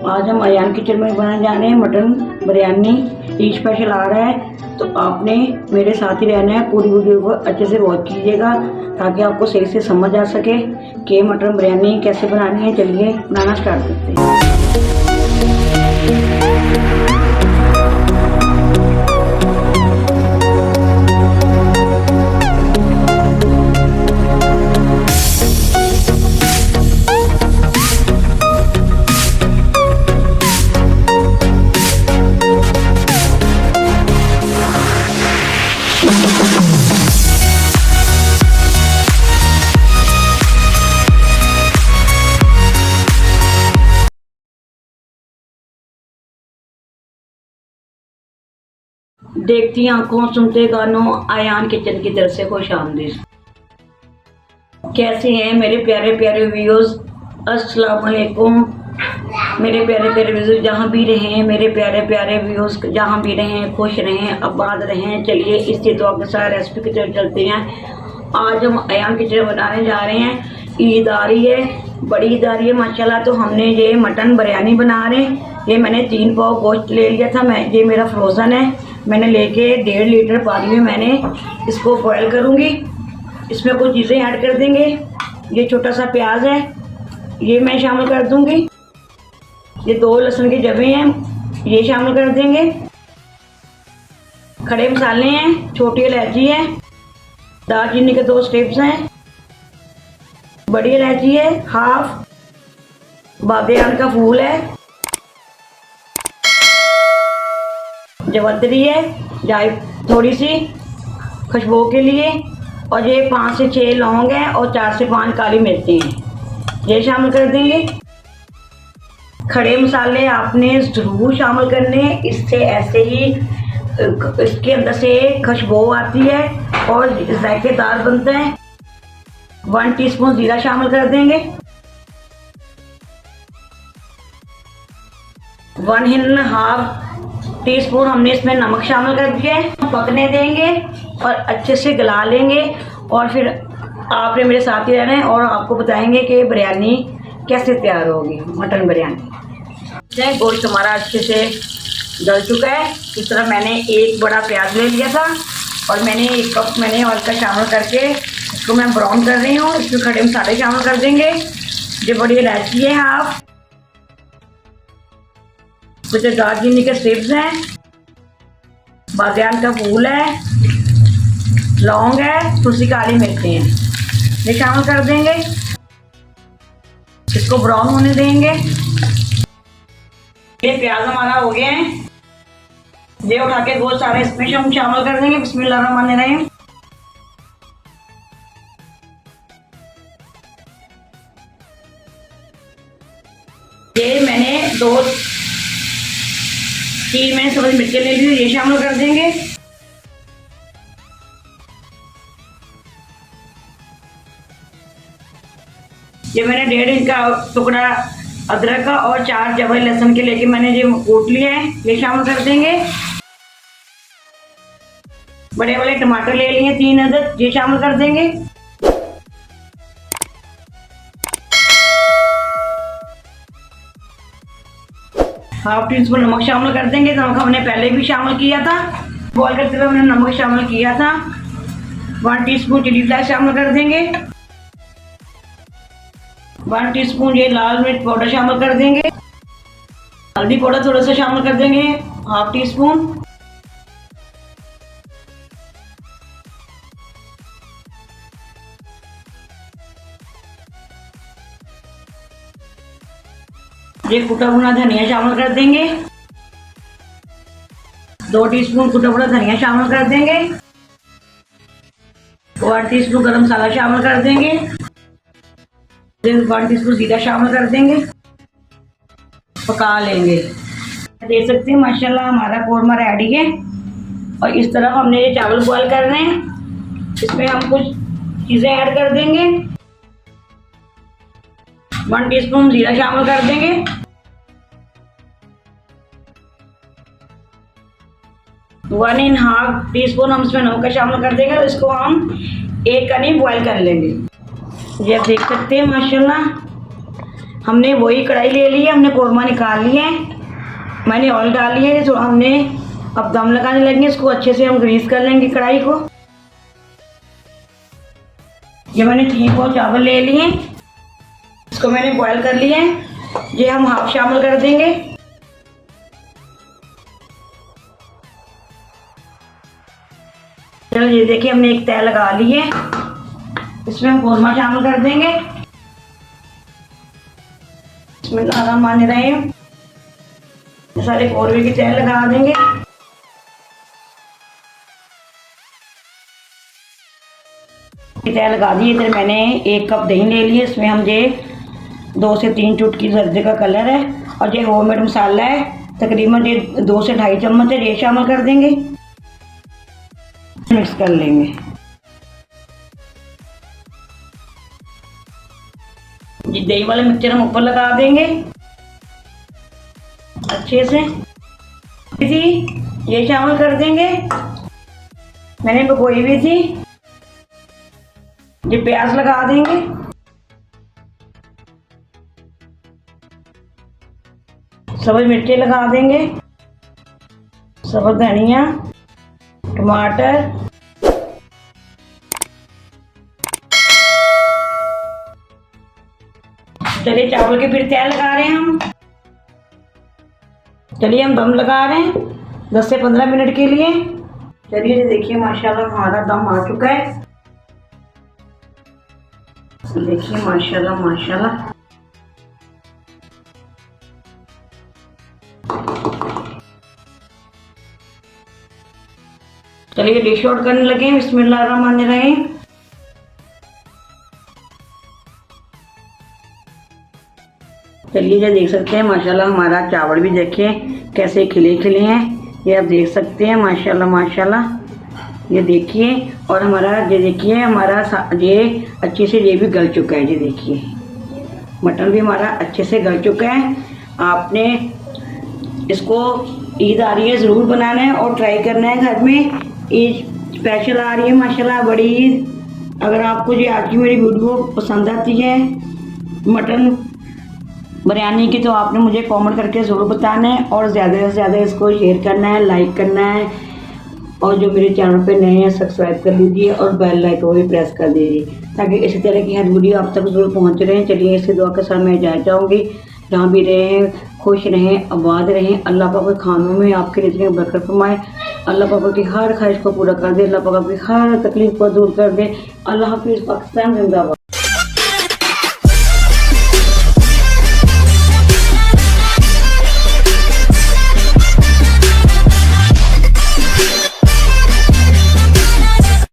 आज हम अयान किचन में बनाने जा रहे हैं मटन बिरयानी। ईद स्पेशल आ रहा है तो आपने मेरे साथ ही रहना है। पूरी वीडियो को अच्छे से वॉच कीजिएगा ताकि आपको सही से समझ आ सके कि मटन बिरयानी कैसे बनानी है। चलिए बनाना स्टार्ट करते हैं। देखती आंखों सुनते कानों अयान किचन की तरफ से खुश आमदीद। कैसे हैं मेरे प्यारे प्यारे व्यूअर्स? अस्सलाम वालेकुम मेरे प्यारे प्यारे व्यूअर्स, जहाँ भी रहें मेरे प्यारे प्यारे व्यूअर्स, जहाँ भी रहें खुश रहें आबाद रहें। चलिए इससे तो आपके साथ रेसिपी की तरफ चलते हैं। आज हम अयान किचन बनाने जा रहे हैं। ईद आ रही है, बड़ी ईद आ रही है माशाल्लाह। तो हमने ये मटन बिरयानी बना रहे हैं। ये मैंने 3 पाव गोश्त ले लिया था। ये मेरा फ्रोज़न है। मैंने लेके 1.5 लीटर पानी में मैंने इसको बॉयल करूँगी। इसमें कुछ चीज़ें ऐड कर देंगे। ये छोटा सा प्याज है, ये मैं शामिल कर दूँगी। ये 2 लहसुन के जबे हैं, ये शामिल कर देंगे। खड़े मसाले हैं, छोटी इलायची है, दालचीनी के 2 स्टेप्स हैं, बड़ी इलायची है हाफ, बादियान का फूल है, जवतरी है जाए थोड़ी सी खुशबू के लिए, और ये 5 से 6 लौंग है और 4 से 5 काली मिर्ची हैं, ये शामिल कर देंगे। खड़े मसाले आपने ज़रूर शामिल करने, इससे ऐसे ही इसके अंदर से खुशबू आती है और जायकेदार बनता है। 1 टीस्पून जीरा शामिल कर देंगे। 1.5 टीस्पून हमने इसमें नमक शामिल कर दिया है। पकने देंगे और अच्छे से गला लेंगे और फिर आपने मेरे साथ ही रहना है और आपको बताएंगे कि बिरयानी कैसे तैयार होगी, मटन बिरयानी। गोश्त हमारा अच्छे से गल चुका है। इस तरह मैंने 1 बड़ा प्याज ले लिया था और मैंने 1 कप मैंने ऑयल का शामिल करके इसको मैं ब्राउन कर रही हूँ। इसमें खड़े मसाले शामिल कर देंगे। ये बड़ी इलायची है हाफ, कुछ दालचीनी के स्टिप्स हैं, बादियान का फूल है, लौंग है, थोड़ी सी काली मिर्ची है, ये शामिल कर देंगे। इसको ब्राउन होने देंगे। ये प्याज हमारा हो गया है। ये उठा के गोश्त सारे इसमें हम शामिल कर देंगे। बिस्मिल्लाहिर्रहमानिर्रहीम। ये मैंने 3 मैंने सब्ज़ मिर्ची ले ली, ये शामिल कर देंगे। ये मैंने 1.5 इंच का टुकड़ा अदरक का और 4 जबल लहसुन के लेके मैंने ये कूट लिया है, ये शामिल कर देंगे। बड़े वाले टमाटर ले लिए 3 अदद, ये शामिल कर देंगे। हाफ टीस्पून नमक शामिल कर देंगे। नमक हमने पहले भी शामिल किया था, बॉयल करते हुए हमने नमक शामिल किया था। 1 टीस्पून चिली फ्लेक्स शामिल कर देंगे। 1 टीस्पून ये लाल मिर्च पाउडर शामिल कर देंगे। हल्दी पाउडर थोड़ा सा शामिल कर देंगे, हाफ टीस्पून। ये कुटा भुना धनिया शामिल कर देंगे। 2 टीस्पून कुटा भुना धनिया शामिल कर देंगे। 1 टीस्पून गरम मसाला शामिल कर देंगे। 1 टीस्पून जीरा शामिल कर देंगे, पका लेंगे। देख सकते हैं माशाल्लाह हमारा कोरमा रेडी है। और इस तरह हमने ये चावल बॉयल करने हैं। इसमें हम कुछ चीज़ें ऐड कर देंगे। 1 टीस्पून जीरा शामिल कर देंगे। 1.5 टीस्पून हम इसमें नमक शामिल कर देंगे और इसको हम 1 कनी बॉयल कर लेंगे। ये आप देख सकते हैं माशाल्लाह हमने वही कढ़ाई ले ली है, हमने कौरमा निकाल लिया है, मैंने ऑयल डाल लिया है। तो हमने अब दम लगाने लगेंगे, इसको अच्छे से हम ग्रीस कर लेंगे कढ़ाई को। ये मैंने 3 पाव चावल ले लिए, इसको मैंने बॉयल कर लिया है। ये हम हाफ शामिल कर देंगे। चलो ये देखिए हमने एक तय लगा ली है, इसमें हम कौरमा शामिल कर देंगे। इसमें ज़्यादा मान रहे हैं, सारे कौरवे की तय लगा देंगे। तय लगा दी। इधर मैंने 1 कप दही ले लिया, इसमें हम ये 2 से 3 चुटकी जर्दे का कलर है और ये होममेड मसाला है, तकरीबन ये 2 से 2.5 चम्मच है, ये शामिल कर देंगे, मिक्स कर लेंगे। ये दही वाला मिक्सचर हम ऊपर लगा देंगे अच्छे से। ये शामिल कर देंगे, मैंने भिगोई हुई थी। ये प्याज लगा देंगे, सब्ज मिर्ची लगा देंगे, सब्ज धनिया, टमाटर, चलिए चावल के फिर तय लगा रहे हैं हम। चलिए हम दम लगा रहे हैं 10 से 15 मिनट के लिए। चलिए देखिए माशाल्लाह हमारा दम आ चुका है। देखिए माशाल्लाह माशाल्लाह। चलिए डिश आउट करने लगे, बिस्मिल्लाहिर्रहमानिर्रहीम। चलिए ये देख सकते हैं माशाल्लाह हमारा चावल भी देखिए कैसे खिले खिले हैं, ये आप देख सकते हैं माशाल्लाह माशाल्लाह। ये देखिए और हमारा ये देखिए हमारा ये अच्छे से ये भी गल चुका है। ये देखिए मटन भी हमारा अच्छे से गल चुका है। आपने इसको ईद आ रही है ज़रूर बनाना है और ट्राई करना है घर में। ईद स्पेशल आ रही है माशाल्लाह, बड़ी ईद। अगर आपको ये आज की मेरी वीडियो पसंद आती है मटन बिरयानी की, तो आपने मुझे कमेंट करके ज़रूर बताना है और ज़्यादा से ज़्यादा इसको शेयर करना है, लाइक करना है। और जो मेरे चैनल पे नए हैं सब्सक्राइब कर लीजिए और बेल आइकन भी प्रेस कर दीजिए ताकि इसी तरह की हर वीडियो आप तक ज़रूर पहुंच रहे हैं। चलिए इसी दुआ के साथ मैं इजाज़त चाहूँगी। जहाँ भी रहें खुश रहें, आबाद रहें। अल्लाह पाक खानों में आपके रिज़्क़ में बरकत फरमाए। अल्लाह पाक की हर ख्वाहिश को पूरा कर दे। अल्लाह पाक की हर तकलीफ को दूर कर दे। अल्लाह हाफ़िज़। पाकिस्तान जिंदाबाद।